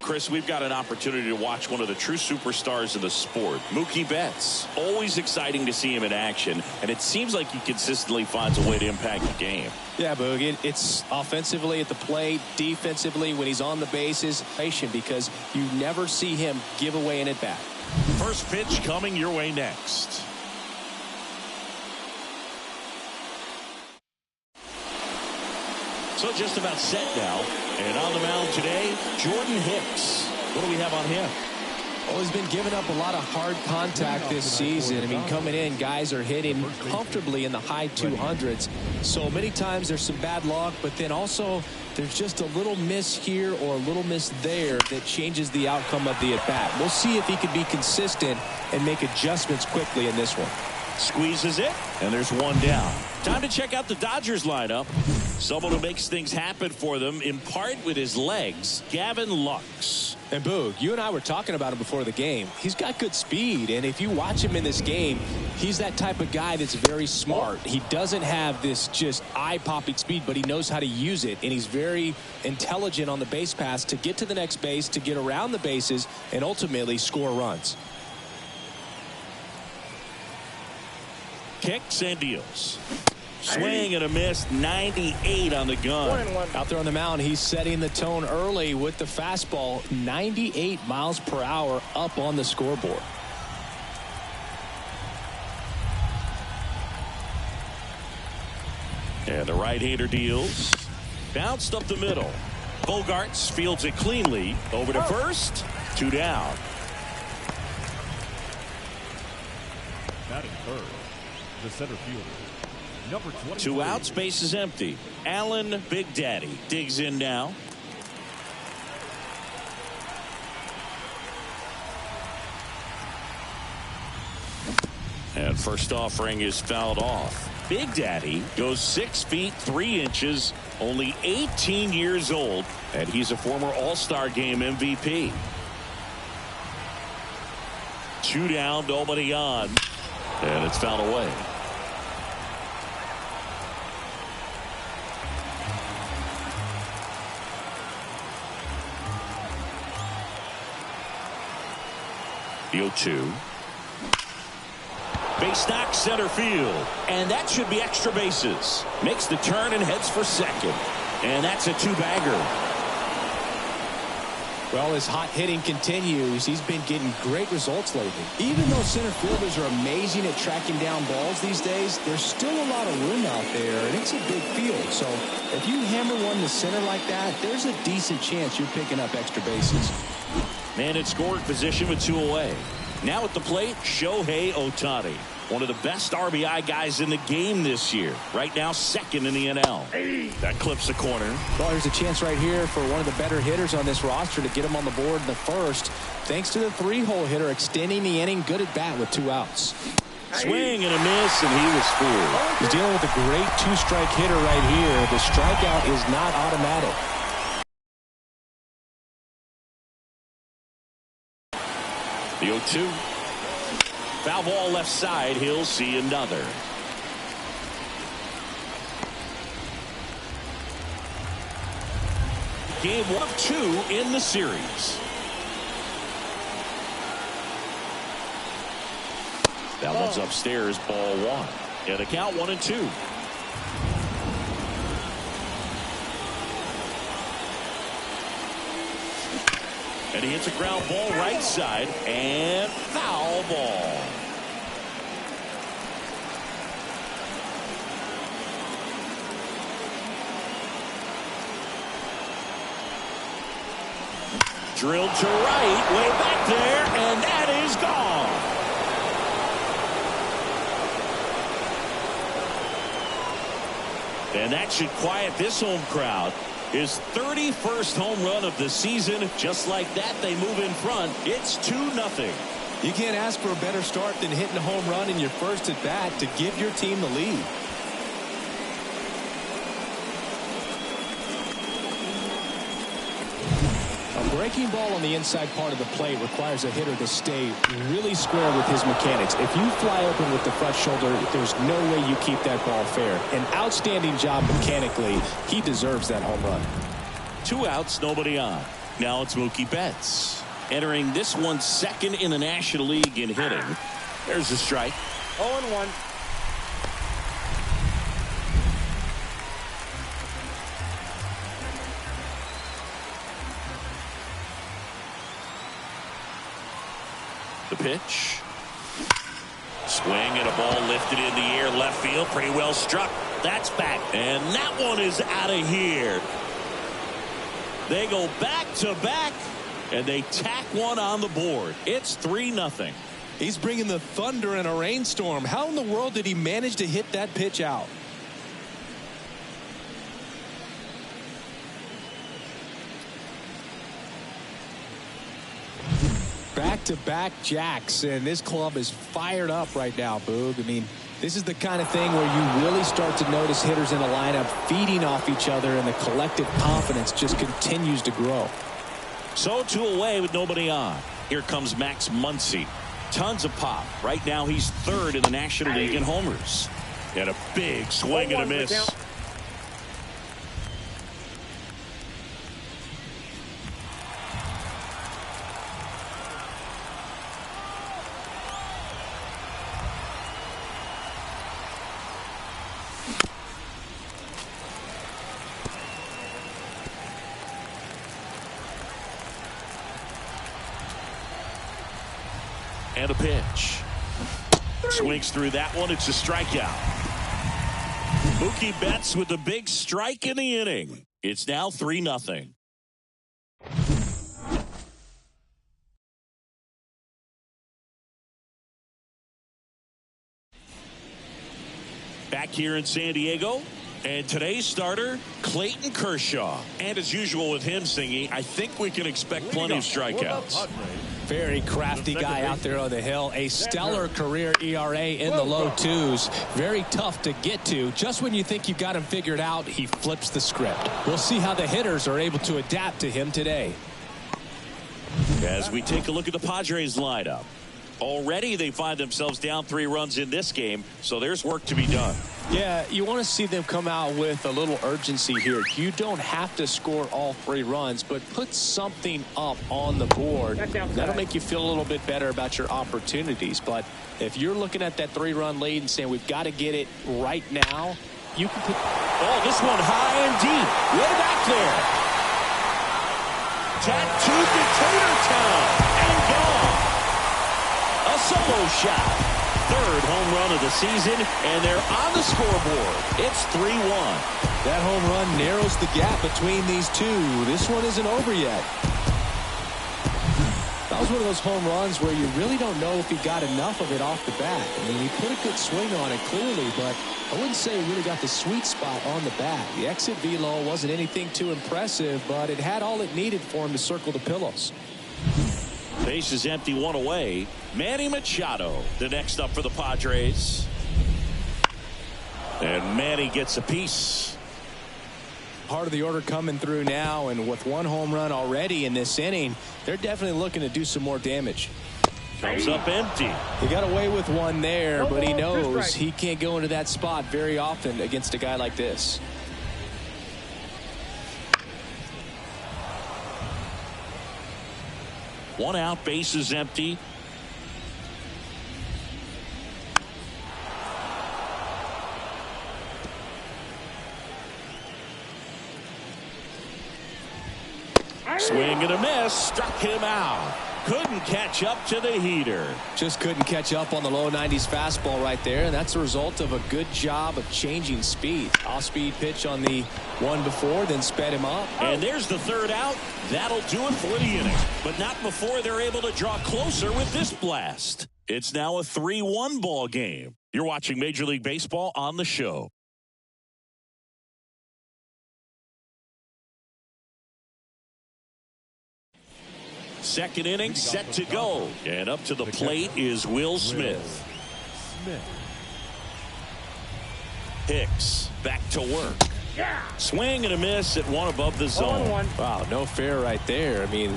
Chris, we've got an opportunity to watch one of the true superstars of the sport, Mookie Betts. Always exciting to see him in action, and it seems like he consistently finds a way to impact the game. Yeah, Boog, it's offensively at the plate, defensively when he's on the bases, because you never see him give away an at-bat. First pitch coming your way next. So just about set now. And on the mound today, Jordan Hicks. What do we have on him? Well, he's been giving up a lot of hard contact this season. I mean, coming in, guys are hitting comfortably in the high 200s. So many times there's some bad luck, but then also there's just a little miss here or a little miss there that changes the outcome of the at-bat. We'll see if he can be consistent and make adjustments quickly in this one. Squeezes it, and there's one down. Time to check out the Dodgers lineup. Someone who makes things happen for them, in part with his legs, Gavin Lux. And Boog, you and I were talking about him before the game. He's got good speed, and if you watch him in this game, he's that type of guy that's very smart. He doesn't have this just eye-popping speed, but he knows how to use it, and he's very intelligent on the base pass to get to the next base, to get around the bases, and ultimately score runs. Kicks and deals. Swing and a miss, 98 on the gun. Out there on the mound, he's setting the tone early with the fastball, 98 miles per hour up on the scoreboard. And the right-hander deals. Bounced up the middle. Bogarts fields it cleanly. Over to first. 2 down. Batting third, the center fielder. 2 outs, base is empty. Allen Big Daddy digs in now. And first offering is fouled off. Big Daddy goes 6 feet 3 inches, only 18 years old, and he's a former All-Star Game MVP. 2 down, nobody on, and it's fouled away. The 0-2. Base knock center field. And that should be extra bases. Makes the turn and heads for second. And that's a 2-bagger. Well, his hot hitting continues. He's been getting great results lately. Even though center fielders are amazing at tracking down balls these days, there's still a lot of room out there, and it's a big field. So if you hammer one to center like that, there's a decent chance you're picking up extra bases. Man in scoring position with 2 away. Now at the plate, Shohei Ohtani. One of the best RBI guys in the game this year. Right now, second in the NL. That clips the corner. Well, there's a chance right here for one of the better hitters on this roster to get him on the board in the first. Thanks to the 3-hole hitter extending the inning. Good at bat with 2 outs. Swing and a miss, and he was fooled. He's dealing with a great 2-strike hitter right here. The strikeout is not automatic. The 0-2. Foul ball left side. He'll see another. Game 1 of 2 in the series. That one's upstairs, ball 1. And a count 1-2. And he hits a ground ball right side, and foul ball. Drilled to right, way back there, and that is gone. And that should quiet this home crowd. His 31st home run of the season. Just like that, they move in front. It's 2-0. You can't ask for a better start than hitting a home run in your first at bat to give your team the lead. A breaking ball on the inside part of the plate requires a hitter to stay really square with his mechanics. If you fly open with the front shoulder, there's no way you keep that ball fair. An outstanding job mechanically. He deserves that home run. 2 outs, nobody on. Now it's Mookie Betts. Entering this one second in the National League in hitting. There's a strike. 0-1. The pitch. Swing and a ball lifted in the air left field. Pretty well struck. That's back. And that one is out of here. They go back to back. And they tack one on the board. It's 3-0. He's bringing the thunder in a rainstorm. How in the world did he manage to hit that pitch out? Back-to-back jacks, and this club is fired up right now, Boog. I mean, this is the kind of thing where you really start to notice hitters in the lineup feeding off each other, and the collective confidence just continues to grow. So 2 away with nobody on. Here comes Max Muncy. Tons of pop. Right now he's 3rd in the National League in homers. And a big swing and a miss. And a pitch. Swings through that one. It's a strikeout. Mookie Betts with the big strike in the inning. It's now 3-0. Back here in San Diego. And today's starter, Clayton Kershaw. And as usual with him singing, I think we can expect plenty of strikeouts. Very crafty guy out there on the hill. A stellar career ERA in the low 2s. Very tough to get to. Just when you think you've got him figured out, he flips the script. We'll see how the hitters are able to adapt to him today. As we take a look at the Padres lineup. Already they find themselves down 3 runs in this game, so there's work to be done. Yeah, you want to see them come out with a little urgency here. You don't have to score all 3 runs, but put something up on the board. That'll make you feel a little bit better about your opportunities. But if you're looking at that 3-run lead and saying we've got to get it right now, you can put... Oh, this one high and deep. Way back there. Tattooed to Tater Town and gone. A solo shot. 3rd home run of the season, and they're on the scoreboard. It's 3-1. That home run narrows the gap between these two. This one isn't over yet. That was one of those home runs where you really don't know if he got enough of it off the bat. I mean, he put a good swing on it clearly, but I wouldn't say he really got the sweet spot on the bat. The exit velo wasn't anything too impressive, but it had all it needed for him to circle the pillows. Base is empty, 1 away. Manny Machado, the next up for the Padres. And Manny gets a piece. Part of the order coming through now, and with 1 home run already in this inning, they're definitely looking to do some more damage. Comes up empty. He got away with one there, but he knows he can't go into that spot very often against a guy like this. One out, base is empty. Swing and a miss, struck him out. Couldn't catch up to the heater. Just couldn't catch up on the low 90s fastball right there, and that's a result of a good job of changing speed. Off-speed pitch on the one before, then sped him up. And there's the 3rd out. That'll do it for the inning, but not before they're able to draw closer with this blast. It's now a 3-1 ball game. You're watching Major League Baseball on the show. Second inning set to go. And up to the plate is Will Smith. Hicks back to work. Swing and a miss at 1 above the zone. Wow, no fair right there. I mean,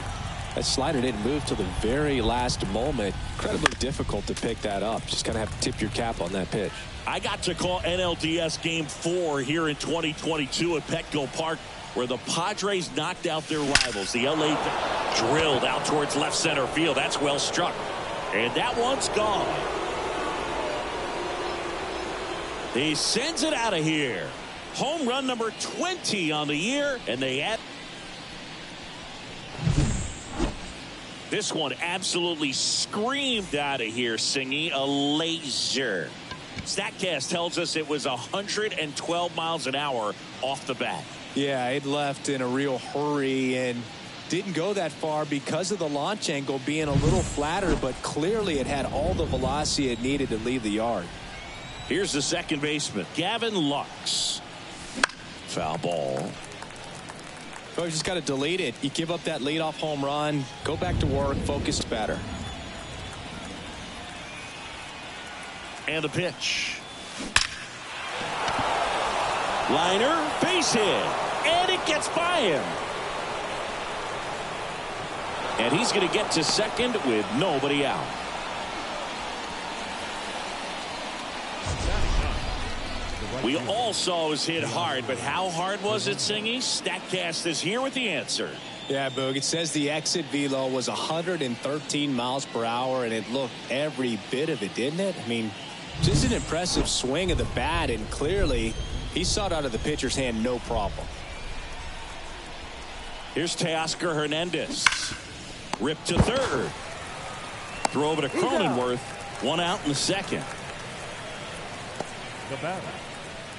that slider didn't move till the very last moment. Incredibly difficult to pick that up. Just kind of have to tip your cap on that pitch. I got to call NLDS Game 4 here in 2022 at Petco Park. where the Padres knocked out their rivals. The LA drilled out towards left center field. That's well struck. And that one's gone. He sends it out of here. Home run number 20 on the year, and they add. This one absolutely screamed out of here, Singy. A laser. StatCast tells us it was 112 miles an hour off the bat. Yeah, it left in a real hurry and didn't go that far because of the launch angle being a little flatter, but clearly it had all the velocity it needed to leave the yard. Here's the second baseman, Gavin Lux. Foul ball. Oh, you just got to delete it. You give up that leadoff home run, go back to work, focus better. And the pitch. Liner, base hit, and it gets by him. And he's going to get to second with nobody out. We all saw it was hit hard, but how hard was it, Singy? StatCast is here with the answer. Yeah, Boog, it says the exit velo was 113 miles per hour, and it looked every bit of it, didn't it? I mean, just an impressive swing of the bat, and clearly he saw it out of the pitcher's hand, no problem. Here's Teoscar Hernandez. Ripped to third. Throw over to Cronenworth. One out in the second. The batter.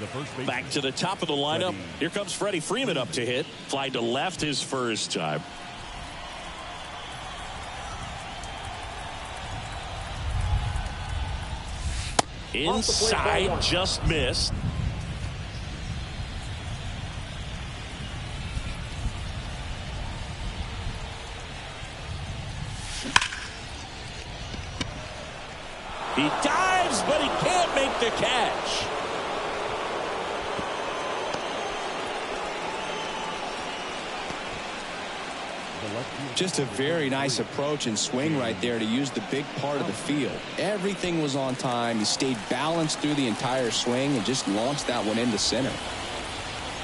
The first baseman. Back to the top of the lineup. Here comes Freddie Freeman up to hit. Fly to left his first time. Inside, just missed. He dives, but he can't make the catch. Just a very nice approach and swing right there to use the big part of the field. Everything was on time. He stayed balanced through the entire swing and just launched that one into center.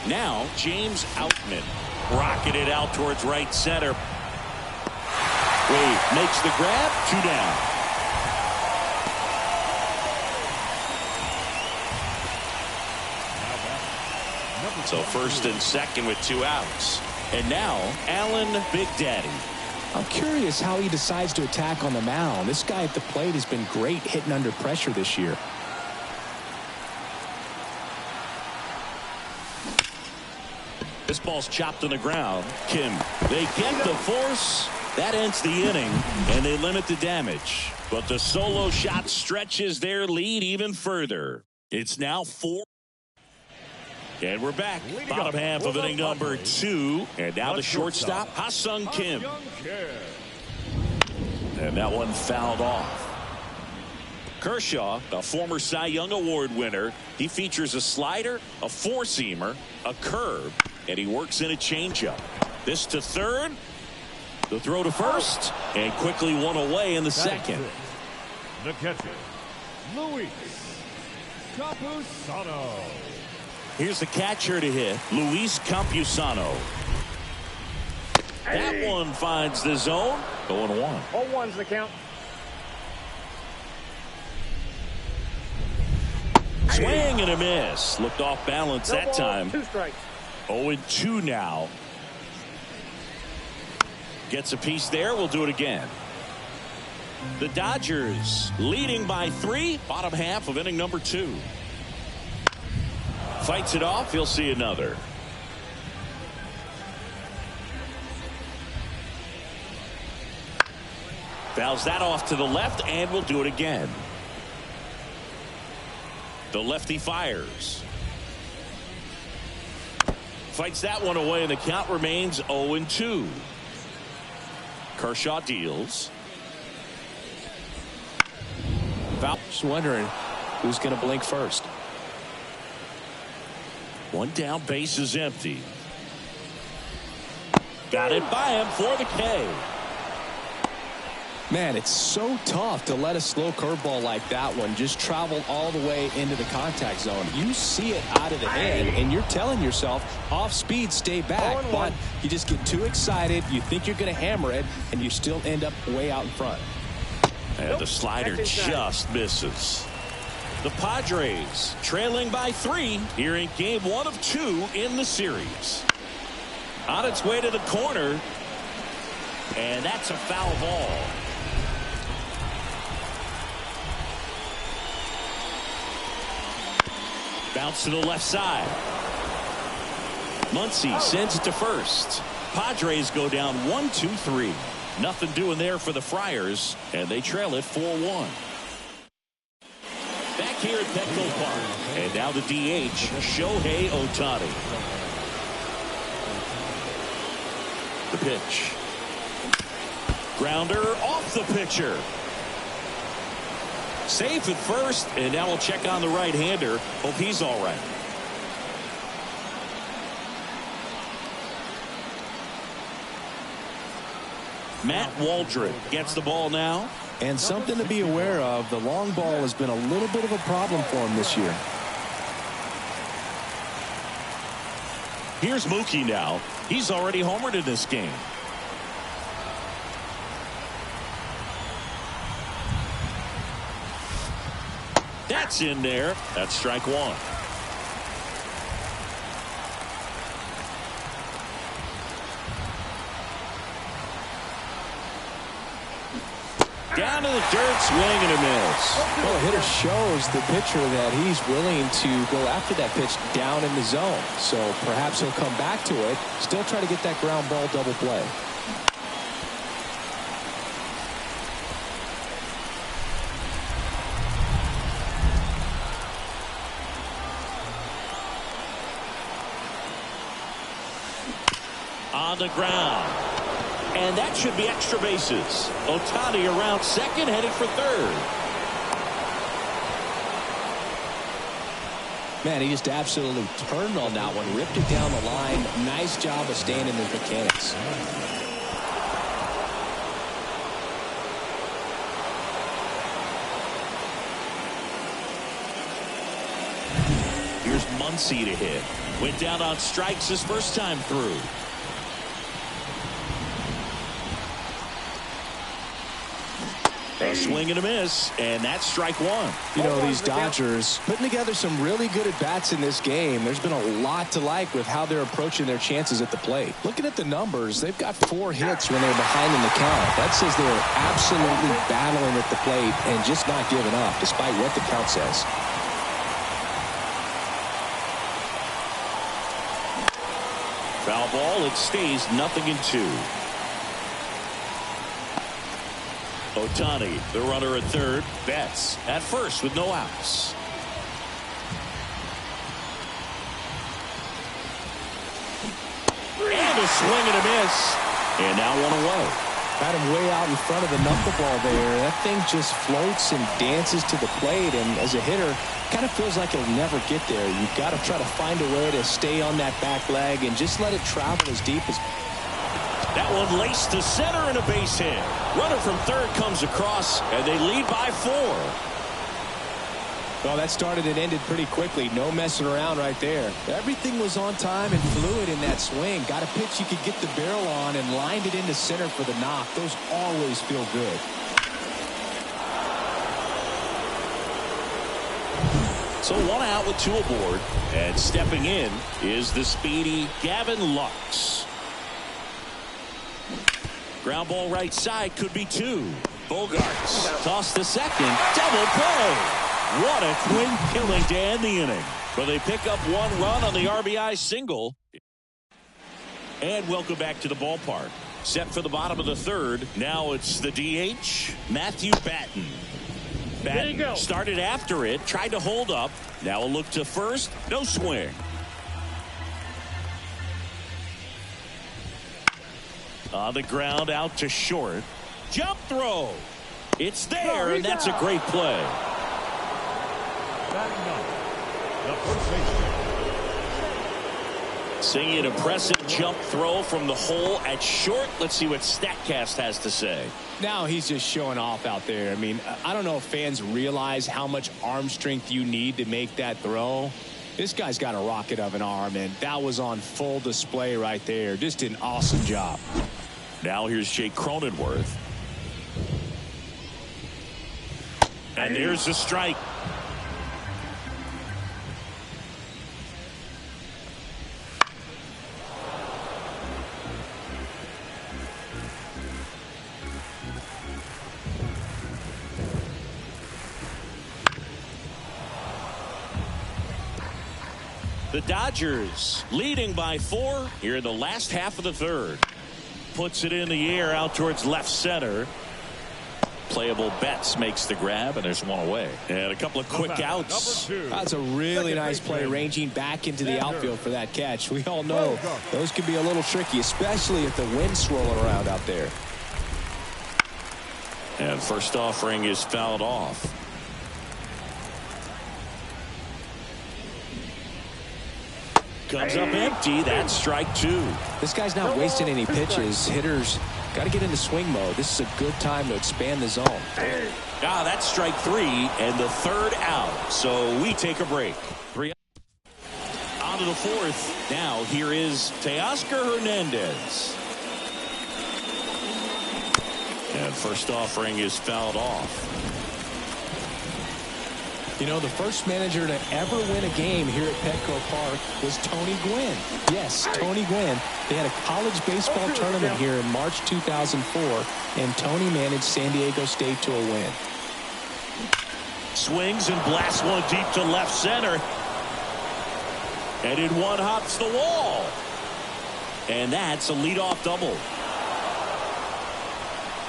Now James Outman rocketed out towards right center. Wade makes the grab. 2 down. So first and second with 2 outs. And now Alan Big Daddy. I'm curious how he decides to attack on the mound. This guy at the plate has been great hitting under pressure this year. This ball's chopped on the ground. Kim, they get the force. That ends the inning, and they limit the damage. But the solo shot stretches their lead even further. It's now 4. And we're back. Bottom half of inning number 2. And now the shortstop, Ha-Sung Kim. And that one fouled off. Kershaw, a former Cy Young Award winner. He features a slider, a four-seamer, a curve, and he works in a changeup. This to third. The throw to first. And quickly one away in the second. The catcher, Luis Campusano. Here's the catcher to hit, Luis Campusano. That one finds the zone. 0-1. 0-1's the count. Swing and a miss. Looked off balance that time. 2 strikes. 0-2 now. Gets a piece there. We'll do it again. The Dodgers leading by 3. Bottom half of inning number 2. Fights it off. He'll see another. Fouls that off to the left, and we'll do it again. The lefty fires. Fights that one away, and the count remains 0-2. Kershaw deals. Foul. Just wondering who's going to blink first. One down, base is empty. Got it by him for the K. Man, it's so tough to let a slow curveball like that one just travel all the way into the contact zone. You see it out of the hand, and you're telling yourself, off speed, stay back. But you just get too excited. You think you're going to hammer it, and you still end up way out in front. And the slider just misses. The Padres trailing by 3 here in game 1 of 2 in the series. On its way to the corner, and that's a foul ball. Bounce to the left side. Muncy sends it to first. Padres go down 1-2-3. Nothing doing there for the Friars, and they trail it 4-1. Back here at Petco Park, and now the DH, Shohei Ohtani. The pitch. Grounder off the pitcher. Safe at first, and now we'll check on the right-hander. Hope he's all right. Matt Waldron gets the ball now. And something to be aware of, the long ball has been a little bit of a problem for him this year. Here's Mookie now. He's already homered in this game. That's in there. That's strike 1. Down to the dirt, swing and a miss. Well, the hitter shows the pitcher that he's willing to go after that pitch down in the zone. So perhaps he'll come back to it, still try to get that ground ball double play. On the ground. And that should be extra bases. Ohtani around second, headed for third. Man, he just absolutely turned on that one, ripped it down the line. Nice job of staying in his mechanics. Here's Muncy to hit. Went down on strikes his first time through. A swing and a miss, and that's strike 1. You know, these Dodgers putting together some really good at-bats in this game. There's been a lot to like with how they're approaching their chances at the plate. Looking at the numbers, they've got 4 hits when they're behind in the count. That says they're absolutely battling at the plate and just not giving up, despite what the count says. Foul ball, it stays 0-2. Ohtani, the runner at third. Betts at first with no outs. And a swing and a miss. And now 1 away. Got him way out in front of the knuckleball there. That thing just floats and dances to the plate. And as a hitter, kind of feels like it'll never get there. You've got to try to find a way to stay on that back leg and just let it travel as deep as. That one laced to center and a base hit. Runner from third comes across, and they lead by 4. Well, that started and ended pretty quickly. No messing around right there. Everything was on time and fluid in that swing. Got a pitch you could get the barrel on and lined it into center for the knock. Those always feel good. So 1 out with 2 aboard. And stepping in is the speedy Gavin Lux. Ground ball right side, could be 2. Bogarts toss to second, double play. What a quick killing to end the inning. But they pick up 1 run on the RBI single. And welcome back to the ballpark. Set for the bottom of the third. Now it's the DH, Matthew Batten. Batten started after it, tried to hold up. Now a look to first, no swing. On the ground, out to short. Jump throw. It's there, and that's a great play. The first baseman. Seeing an impressive jump throw from the hole at short. Let's see what StatCast has to say. Now he's just showing off out there. I mean, I don't know if fans realize how much arm strength you need to make that throw. This guy's got a rocket of an arm, and that was on full display right there. Just an awesome job. Now here's Jake Cronenworth. And there's the strike. The Dodgers leading by 4 here in the last half of the third. Puts it in the air out towards left center. Playable Betts makes the grab, and there's one away. And a couple of quick outs. That's a really nice play, ranging back into the outfield for that catch. We all know those can be a little tricky, especially if the wind's swirling around out there. And first offering is fouled off. Comes up empty. That's strike 2. This guy's not wasting any pitches. Hitters got to get into swing mode. This is a good time to expand the zone. That's strike 3 and the third out. So we take a break. 3 on to the 4th. Now here is Teoscar Hernandez. And first offering is fouled off. You know, the first manager to ever win a game here at Petco Park was Tony Gwynn. Yes, Tony Gwynn. They had a college baseball tournament here in March 2004, and Tony managed San Diego State to a win. Swings and blasts one deep to left center. And in one hops the wall. And that's a leadoff double.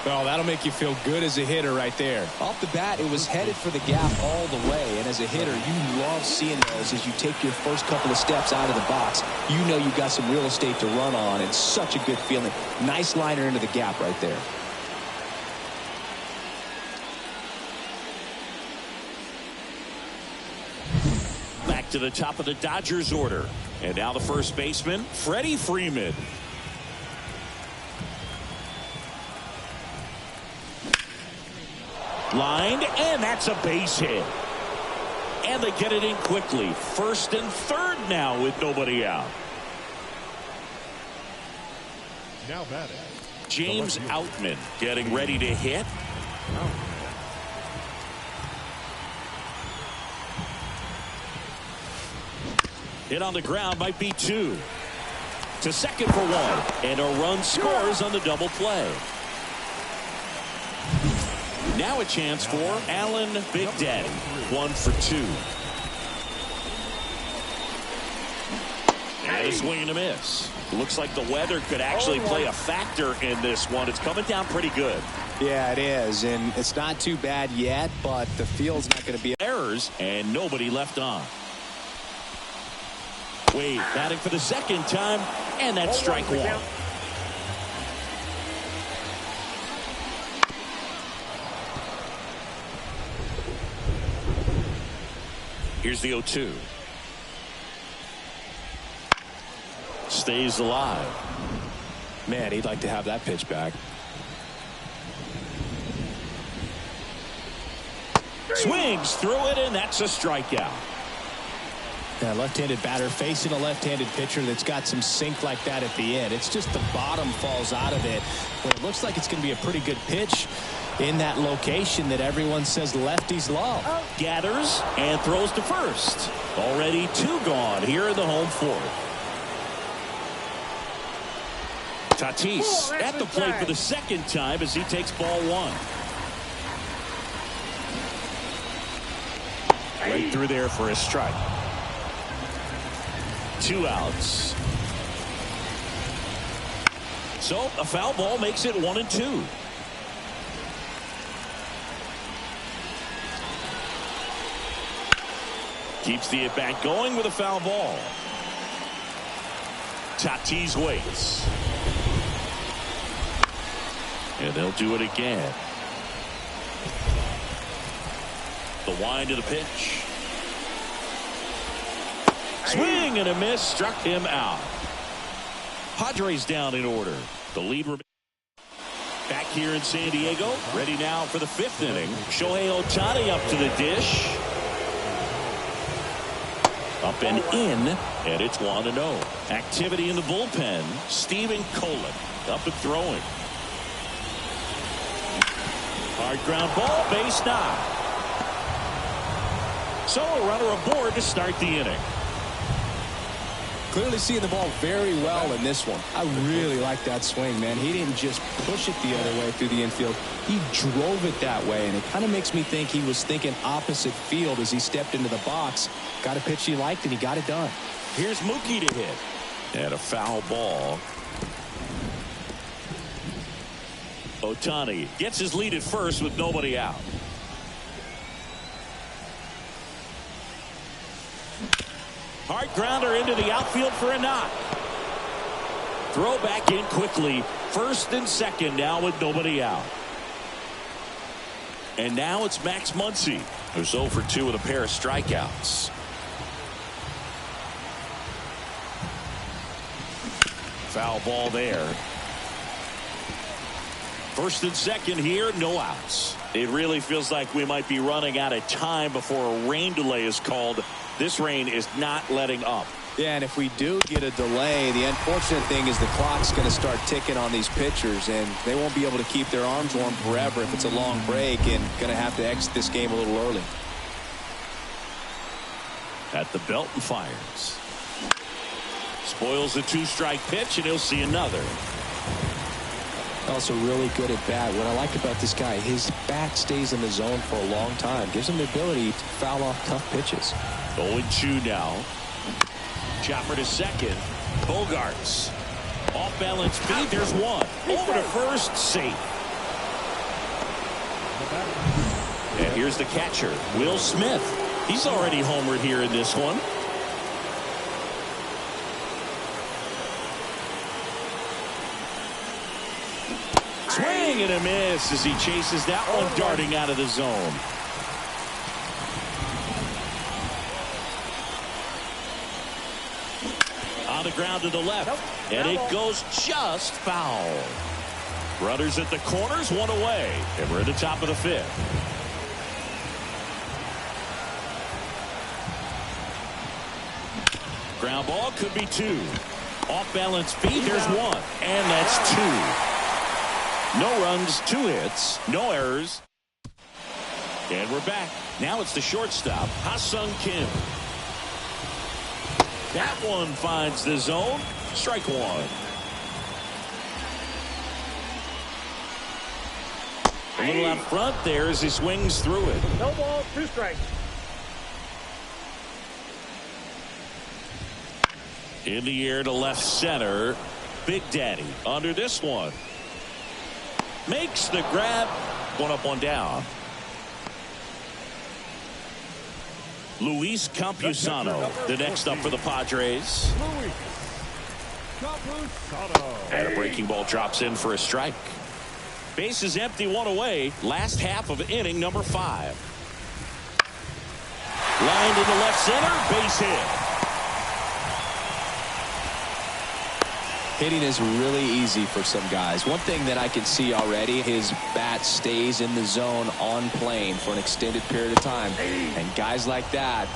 Well, that'll make you feel good as a hitter right there. Off the bat, it was headed for the gap all the way. And as a hitter, you love seeing those as you take your first couple of steps out of the box. You know you've got some real estate to run on. It's such a good feeling. Nice liner into the gap right there. Back to the top of the Dodgers order. And now the first baseman, Freddie Freeman. Lined, and that's a base hit. And they get it in quickly. First and third now with nobody out. Now batting, James Outman getting ready to hit. Hit on the ground might be 2. To second for 1. And a run scores on the double play. Now a chance for Alan Big Daddy. 1 for 2. And a swing and a miss. Looks like the weather could actually play a factor in this one. It's coming down pretty good. Yeah, it is. And it's not too bad yet, but the field's not going to be errors, and nobody left on. Wade batting for the second time, and that's strike 1. Here's the 0-2. Stays alive. Man, he'd like to have that pitch back. Swings through it, and that's a strikeout. Yeah, left-handed batter facing a left-handed pitcher that's got some sink like that at the end. It's just the bottom falls out of it. But it looks like it's going to be a pretty good pitch in that location that everyone says lefties love. Gathers and throws to first. Already 2 gone here in the home 4th. Tatis at the plate for the second time as he takes ball 1. Right through there for a strike. 2 outs. So a foul ball makes it 1-2. Keeps the at-bat going with a foul ball. Tatis waits. And they'll do it again. The wind of the pitch. Swing and a miss, struck him out. Padres down in order. The lead back here in San Diego. Ready now for the 5th inning. Shohei Ohtani up to the dish. Up and in, and it's 1-0. Activity in the bullpen. Steven Colin up and throwing. Hard ground ball, base knock. So a runner aboard to start the inning. Clearly seeing the ball very well in this one. I really like that swing, man. He didn't just push it the other way through the infield. He drove it that way, and it kind of makes me think he was thinking opposite field as he stepped into the box. Got a pitch he liked, and he got it done. Here's Mookie to hit. And a foul ball. Ohtani gets his lead at first with nobody out. Hard grounder into the outfield for a knock. Throw back in quickly. First and second now with nobody out. And now it's Max Muncy, who's 0 for 2 with a pair of strikeouts. Foul ball there. First and second here, no outs. It really feels like we might be running out of time before a rain delay is called. This rain is not letting up. Yeah, and if we do get a delay, the unfortunate thing is the clock's going to start ticking on these pitchers, and they won't be able to keep their arms warm forever if it's a long break, and going to have to exit this game a little early. At the belt and fires. Spoils a 2-strike pitch, and he'll see another. Also really good at bat. What I like about this guy, his bat stays in the zone for a long time. Gives him the ability to foul off tough pitches. 0-2 now. Chopper to second. Bogarts. Off balance feed. There's one. Over to first. Safe. And here's the catcher, Will Smith. He's already homered here in this one. Swing and a miss as he chases that one darting out of the zone. On the ground to the left. And it goes just foul. Runners at the corners, one away. And we're at the top of the 5th. Ground ball could be 2. Off balance feed, there's 1. And that's 2. No runs, 2 hits, no errors. And we're back. Now it's the shortstop, Ha-Sung Kim. That one finds the zone. Strike 1. A little out front there as he swings through it. No ball, 2 strikes. In the air to left center. Big Daddy under this one. Makes the grab. 1 up, 1 down. Luis Campusano, the next up for the Padres. And a breaking ball drops in for a strike. Base is empty, 1 away. Last half of inning number 5. Lined into left center, base hit. Hitting is really easy for some guys. One thing that I can see already, his bat stays in the zone on plane for an extended period of time. And guys like that,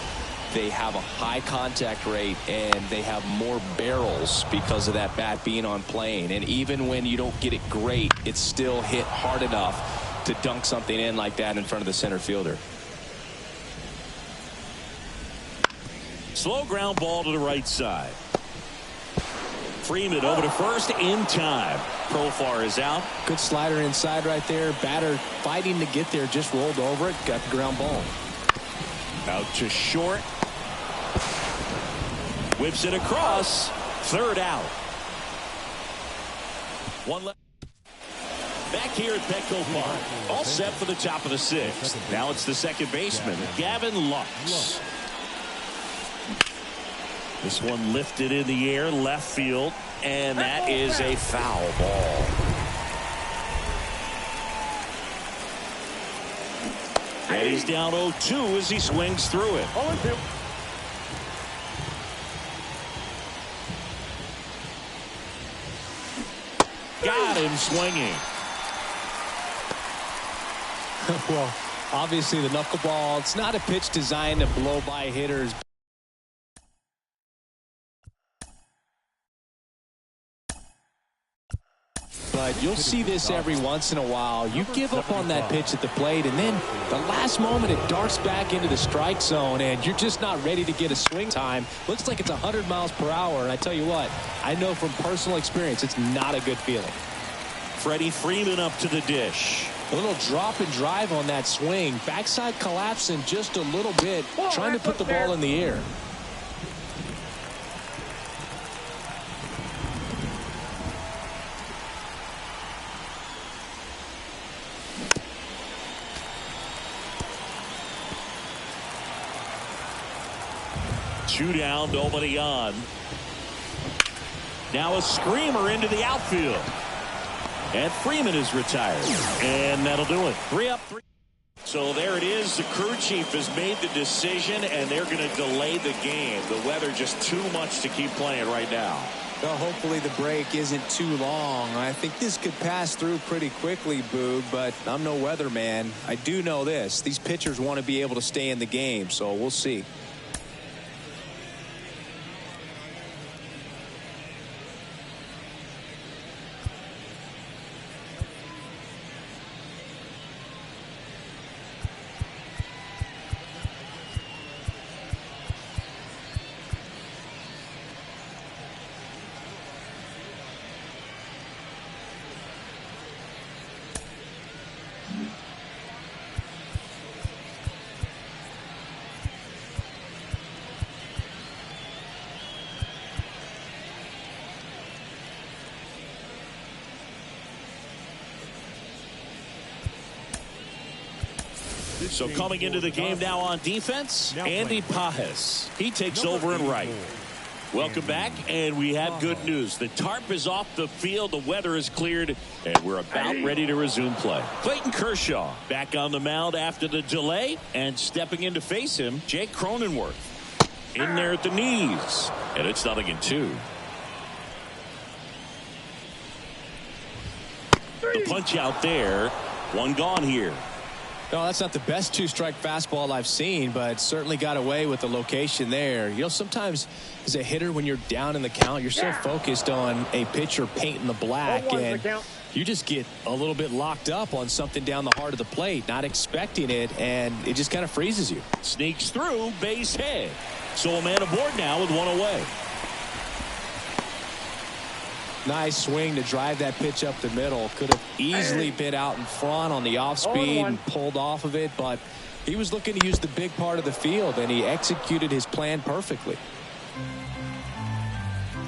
they have a high contact rate and they have more barrels because of that bat being on plane. And even when you don't get it great, it's still hit hard enough to dunk something in like that in front of the center fielder. Slow ground ball to the right side. Freeman over to first in time. Profar is out. Good slider inside right there. Batter fighting to get there, just rolled over it, got the ground ball. Out to short. Whips it across. 3rd out. 1 left. Back here at Petco Park. All set for the top of the 6th. Now it's the second baseman, Gavin Lux. This one lifted in the air, left field, and that is a foul ball. And he's down 0-2 as he swings through it. 0-2. Got him swinging. Well, obviously the knuckleball, it's not a pitch designed to blow by hitters. But you'll see this every once in a while. You give up on that pitch at the plate, and then the last moment it darts back into the strike zone, and you're just not ready to get a swing time. Looks like it's 100 miles per hour, and I tell you what, I know from personal experience it's not a good feeling. Freddie Freeman up to the dish. A little drop and drive on that swing. Backside collapsing just a little bit, trying to put the ball in the air. Two down, nobody on. Now a screamer into the outfield. And Freeman is retired. And that'll do it. 3 up, 3. So there it is. The crew chief has made the decision, and they're going to delay the game. The weather just too much to keep playing right now. Well, hopefully the break isn't too long. I think this could pass through pretty quickly, Boog, but I'm no weatherman. I do know this. These pitchers want to be able to stay in the game, so we'll see. So coming into the game now on defense, Andy Pajes. He takes over in right. Welcome back, and we have good news. The tarp is off the field, the weather is cleared, and we're about ready to resume play. Clayton Kershaw back on the mound after the delay, and stepping in to face him, Jake Cronenworth. In there at the knees, and it's 0-2. The punch out there, one gone here. No, that's not the best two-strike fastball I've seen, but certainly got away with the location there. You know, sometimes as a hitter, when you're down in the count, you're so focused on a pitcher painting the black, and you just get a little bit locked up on something down the heart of the plate, not expecting it, and it just kind of freezes you. Sneaks through, base hit. So a man aboard now with one away. Nice swing to drive that pitch up the middle. Could have easily been out in front on the off speed and pulled off of it, but he was looking to use the big part of the field, and he executed his plan perfectly.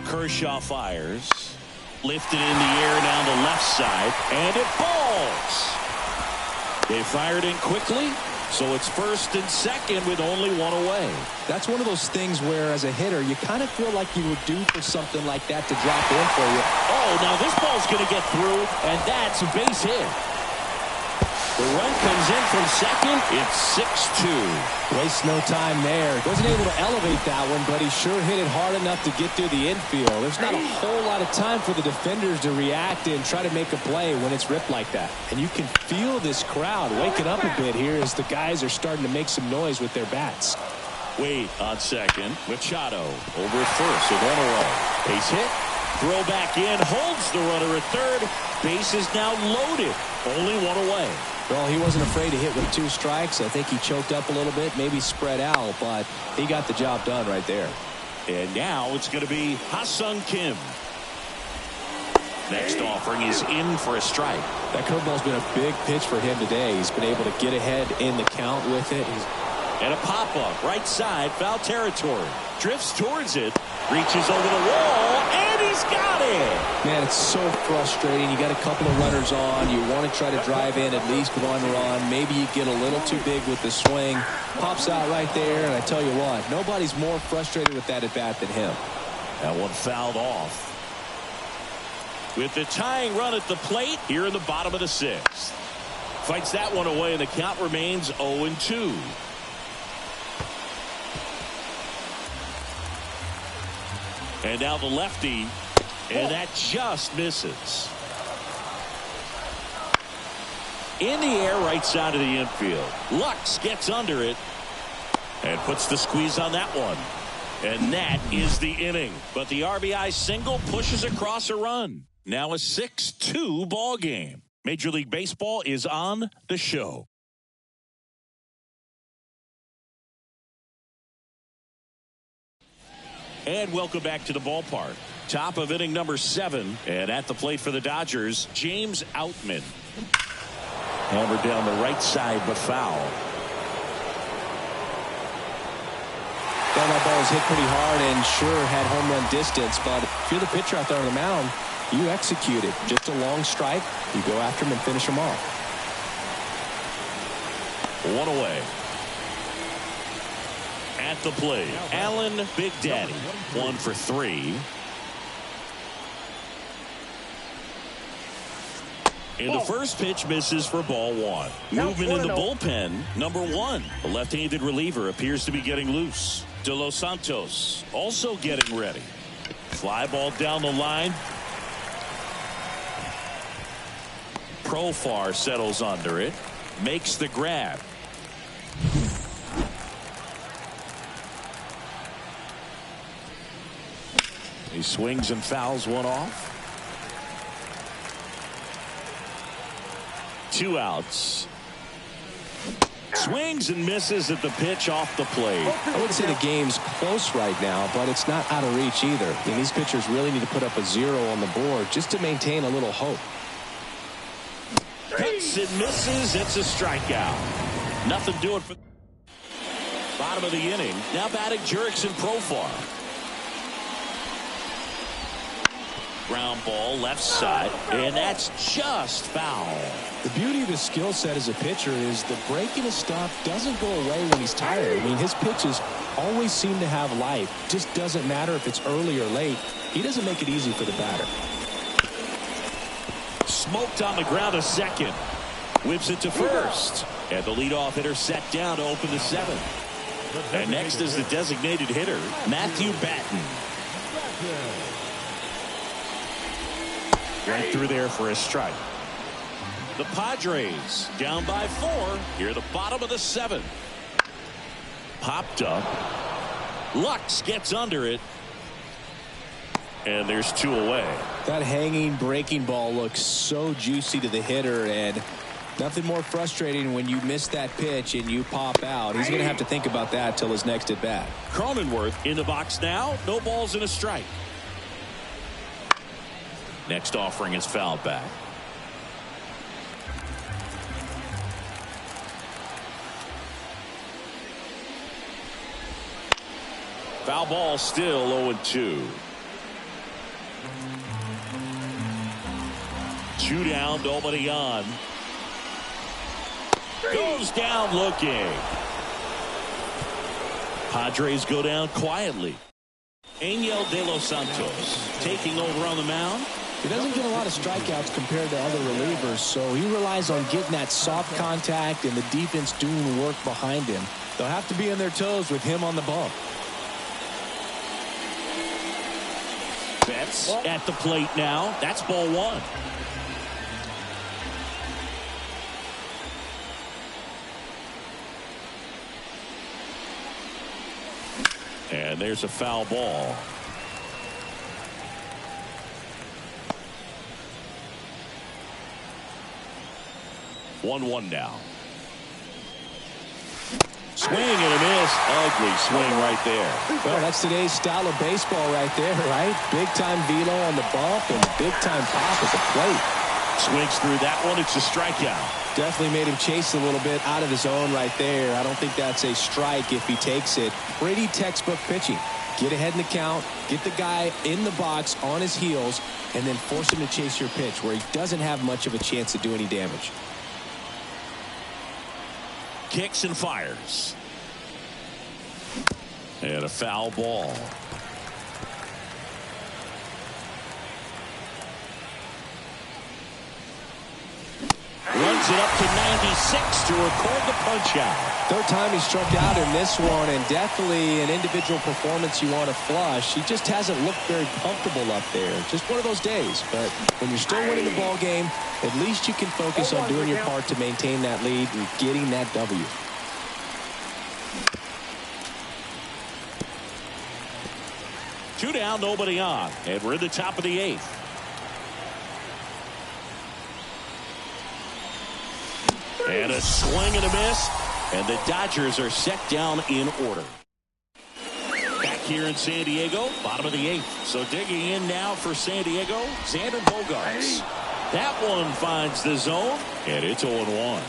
Kershaw fires. Lifted in the air down the left side, and it falls. They fired in quickly, so it's first and second with only one away. That's one of those things where, as a hitter, you kind of feel like you were due for something like that to drop in for you. Oh, now this ball's going to get through, and that's a base hit. The run comes in from second. It's 6-2. Wastes no time there. Wasn't able to elevate that one, but he sure hit it hard enough to get through the infield. There's not a whole lot of time for the defenders to react and try to make a play when it's ripped like that. And you can feel this crowd waking up a bit here as the guys are starting to make some noise with their bats. Wade on second. Machado over at first with one away. Base hit. Throw back in. Holds the runner at third. Base is now loaded. Only one away. Well, he wasn't afraid to hit with 2 strikes. I think he choked up a little bit, maybe spread out, but he got the job done right there. And now it's going to be Ha-Sung Kim. Next offering is in for a strike. That curveball's been a big pitch for him today. He's been able to get ahead in the count with it. And a pop-up, right side, foul territory. Drifts towards it, reaches over the wall, and he's got it! Man, it's so frustrating. You got a couple of runners on. You want to try to drive in at least one run. Maybe you get a little too big with the swing. Pops out right there, and I tell you what, nobody's more frustrated with that at-bat than him. That one fouled off. With the tying run at the plate here in the bottom of the 6th. Fights that one away, and the count remains 0-2. And now the lefty, and that just misses. In the air, right side of the infield. Lux gets under it and puts the squeeze on that one. And that is the inning. But the RBI single pushes across a run. Now a 6-2 ball game. Major League Baseball is on the show. And welcome back to the ballpark. Top of inning number 7. And at the plate for the Dodgers, James Outman. Hammered down the right side, but foul. Well, that ball was hit pretty hard and sure had home run distance. But if you're the pitcher out there on the mound, you execute it. Just a long strike. You go after him and finish him off. One away. At the plate, Allen Big Daddy. 1 for 3. And the first pitch misses for ball 1. Movement in the bullpen, number 1. The left-handed reliever appears to be getting loose. De Los Santos also getting ready. Fly ball down the line. Profar settles under it. Makes the grab. He swings and fouls one off. 2 outs. Swings and misses at the pitch off the plate. I would say the game's close right now, but it's not out of reach either. And these pitchers really need to put up a 0 on the board just to maintain a little hope. Cuts and misses. It's a strikeout. Nothing doing for bottom of the inning. Now batting Jurickson Profar. Ground ball left side, and that's just foul. The beauty of his skill set as a pitcher is the breaking his stuff doesn't go away when he's tired. I mean, his pitches always seem to have life. Just doesn't matter if it's early or late. He doesn't make it easy for the batter. Smoked on the ground to second. Whips it to first. And the leadoff hitter set down to open the 7th. And next is the designated hitter, Matthew Batten. Right through there for a strike. The Padres down by 4. Here the bottom of the 7th. Popped up. Lux gets under it. And there's 2 away. That hanging breaking ball looks so juicy to the hitter, and nothing more frustrating when you miss that pitch and you pop out. He's going to have to think about that till his next at bat. Cronenworth in the box now. No balls and a strike. Next offering is fouled back. Foul ball still 0-2. 2 down, nobody on. Goes down looking. Padres go down quietly. Angel De Los Santos taking over on the mound. He doesn't get a lot of strikeouts compared to other relievers, so he relies on getting that soft contact and the defense doing the work behind him. They'll have to be on their toes with him on the bump. Betts at the plate now. That's ball 1. And there's a foul ball. 1-1 now. Swing and a miss. Ugly swing right there. Well, that's today's style of baseball right there, right? Big time velo on the bump and big time pop at the plate. Swings through that one. It's a strikeout. Definitely made him chase a little bit out of his zone right there. I don't think that's a strike if he takes it. Pretty textbook pitching. Get ahead in the count, get the guy in the box on his heels, and then force him to chase your pitch where he doesn't have much of a chance to do any damage. Kicks and fires. And a foul ball. Runs it up to 96 to record the punch out. Third time he struck out in this one, and definitely an individual performance you want to flush. He just hasn't looked very comfortable up there. Just one of those days. But when you're still winning the ball game, at least you can focus on doing your part to maintain that lead and getting that W. Two down, nobody on, and we're in the top of the 8th. And a swing and a miss, and the Dodgers are set down in order. Back here in San Diego, bottom of the 8th. So digging in now for San Diego, Xander Bogaerts. That one finds the zone, and it's 0-1.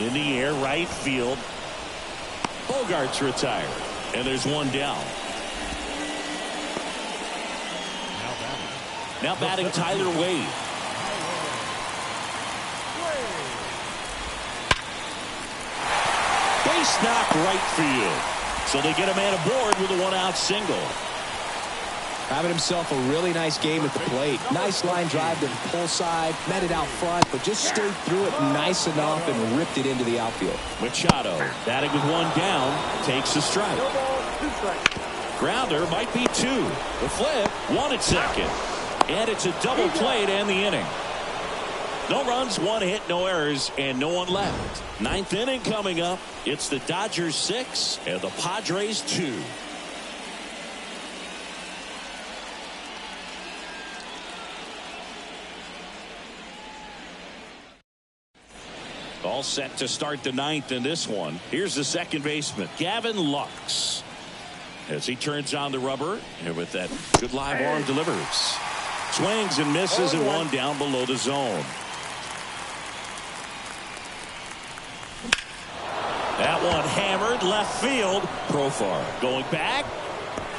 In the air, right field. Bogaerts retired, and there's one down. Now batting Tyler Wade. Base knock right field. So they get a man aboard with a one-out single. Having himself a really nice game at the plate. Nice line drive to the pull side. Met it out front, but just stayed through it nice enough and ripped it into the outfield. Machado batting with one down. Takes a strike. Grounder might be 2. The flip. 1 at second. And it's a double play to end the inning. No runs, 1 hit, no errors, and no one left. 9th inning coming up. It's the Dodgers 6 and the Padres 2. All set to start the 9th in this one. Here's the second baseman, Gavin Lux. As he turns on the rubber, and with that good live arm delivers. Swings and misses, and one down below the zone. That one hammered left field. Profar going back.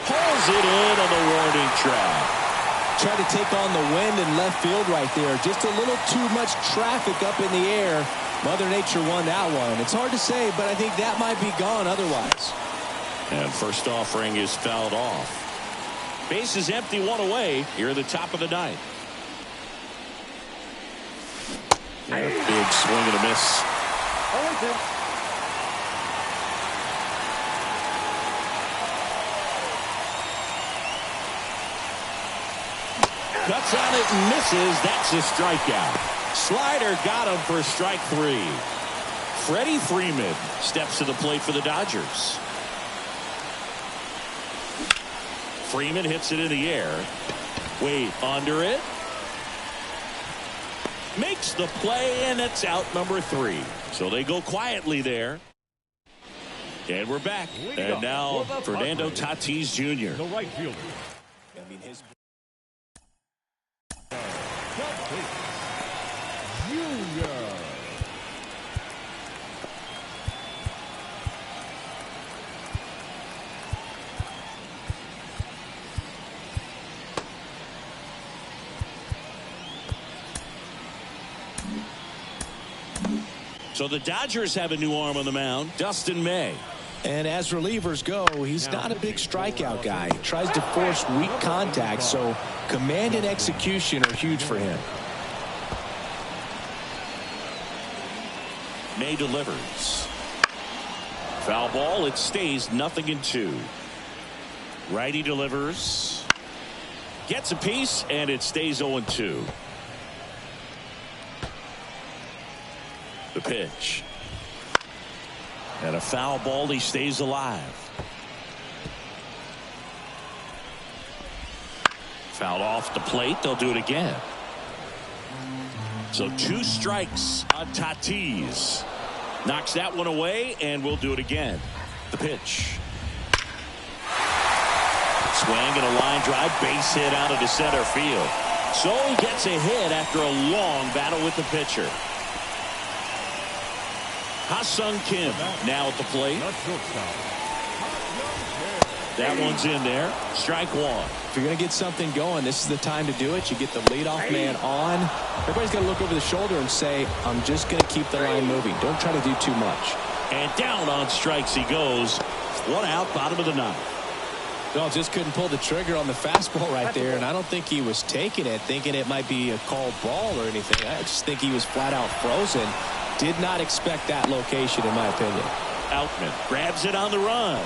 Pulls it in on the warning track. Tried to take on the wind in left field right there. Just a little too much traffic up in the air. Mother Nature won that one. It's hard to say, but I think that might be gone otherwise. And first offering is fouled off. Base is empty, 1 away here at the top of the 9th. And a big swing and a miss. Cuts on it and misses. That's a strikeout. Slider got him for strike 3. Freddie Freeman steps to the plate for the Dodgers. Freeman hits it in the air. Wade under it. Makes the play, and it's out number 3. So they go quietly there. And we're back. And now Fernando Tatis Jr. The right fielder. So the Dodgers have a new arm on the mound, Dustin May. And as relievers go, he's not a big strikeout guy. He tries to force weak contact, so command and execution are huge for him. May delivers. Foul ball. It stays 0-2. Righty delivers. Gets a piece, and it stays 0-2. The pitch. And a foul ball. He stays alive. Fouled off the plate. They'll do it again. So 2 strikes on Tatis. Knocks that one away, and we'll do it again. The pitch. Swing and a line drive. Base hit out into center field. So he gets a hit after a long battle with the pitcher. Ha-Sung Kim now at the plate. That one's in there. Strike 1. If you're going to get something going, this is the time to do it. You get the leadoff man on. Everybody's got to look over the shoulder and say, I'm just going to keep the line moving. Don't try to do too much. And down on strikes he goes. 1 out, bottom of the 9th. No, just couldn't pull the trigger on the fastball right there, and I don't think he was taking it, thinking it might be a called ball or anything. I just think he was flat out frozen. Did not expect that location, in my opinion. Outman grabs it on the run.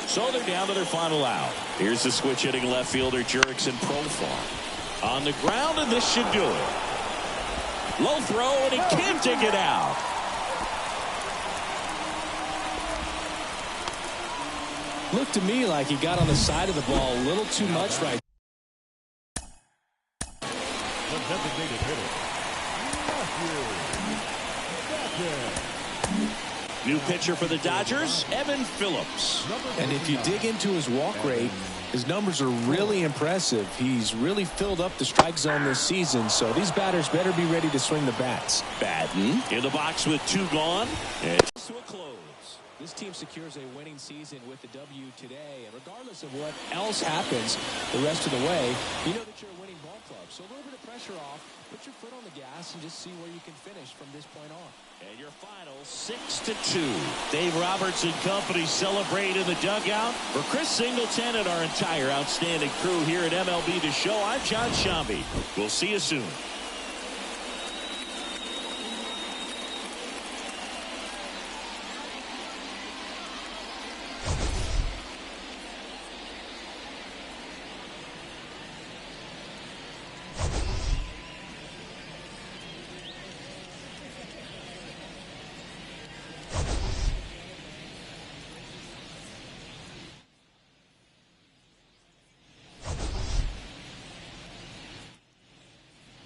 So they're down to their final out. Here's the switch hitting left fielder Jurickson Profar. On the ground, and this should do it. Low throw, and he can't dig it out. Looked to me like he got on the side of the ball a little too much right. The designated hitter, New pitcher for the Dodgers, Evan Phillips. And if you dig into his walk rate, his numbers are really impressive. He's really filled up the strike zone this season, so these batters better be ready to swing the bats. Batten in the box with 2 gone. And to a close. This team secures a winning season with the W today, and regardless of what else happens the rest of the way, you know that you're a winning ball club. So a little bit of pressure off, put your foot on the gas, and just see where you can finish from this point on. And your final 6-2. Dave Roberts and company celebrate in the dugout. For Chris Singleton and our entire outstanding crew here at MLB The Show, I'm John Shambi. We'll see you soon.